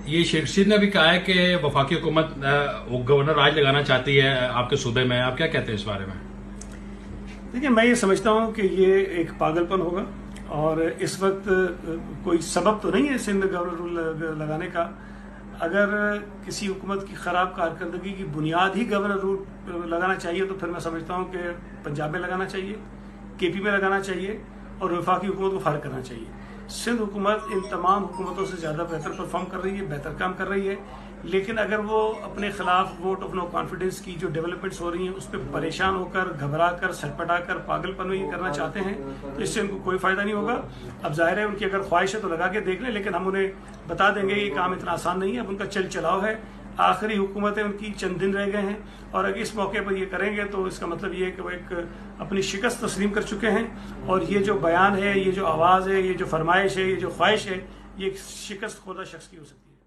یہ شیخ رشید نے بھی کہا ہے کہ وفاقی حکومت گورنر راج لگانا چاہتی ہے آپ کے صوبے میں، آپ کیا کہتے ہیں اس بارے میں؟ دیکھیے، میں یہ سمجھتا ہوں کہ یہ ایک پاگل پن ہوگا، اور اس وقت کوئی سبب تو نہیں ہے سندھ گورنر رول لگانے کا۔ اگر کسی حکومت کی خراب کارکردگی کی بنیاد ہی گورنر رول لگانا چاہیے تو پھر میں سمجھتا ہوں کہ پنجاب میں لگانا چاہیے، کے پی میں لگانا چاہیے، اور وفاقی حکومت کو فارغ کرنا چاہیے۔ سندھ حکومت ان تمام حکومتوں سے زیادہ بہتر پرفارم کر رہی ہے، بہتر کام کر رہی ہے، لیکن اگر وہ اپنے خلاف ووٹ آف نو کانفیڈنس کی جو ڈیولپمنٹس ہو رہی ہیں اس پہ پریشان ہو کر، گھبرا کر، سٹپٹا کر، پاگل پن میں یہ کرنا چاہتے ہیں تو اس سے ان کو کوئی فائدہ نہیں ہوگا۔ اب ظاہر ہے ان کی اگر خواہش ہے تو لگا کے دیکھ لیں، لیکن ہم انہیں بتا دیں گے یہ کام اتنا آسان نہیں ہے، اب ان کا چل چلاؤ ہے، آخری حکومتیں ان کی چند دن رہ گئے ہیں، اور اگر اس موقع پر یہ کریں گے تو اس کا مطلب یہ ہے کہ وہ ایک اپنی شکست تسلیم کر چکے ہیں، اور یہ جو بیان ہے، یہ جو آواز ہے، یہ جو فرمائش ہے، یہ جو خواہش ہے، یہ ایک شکست خوردہ شخص کی ہو سکتی ہے۔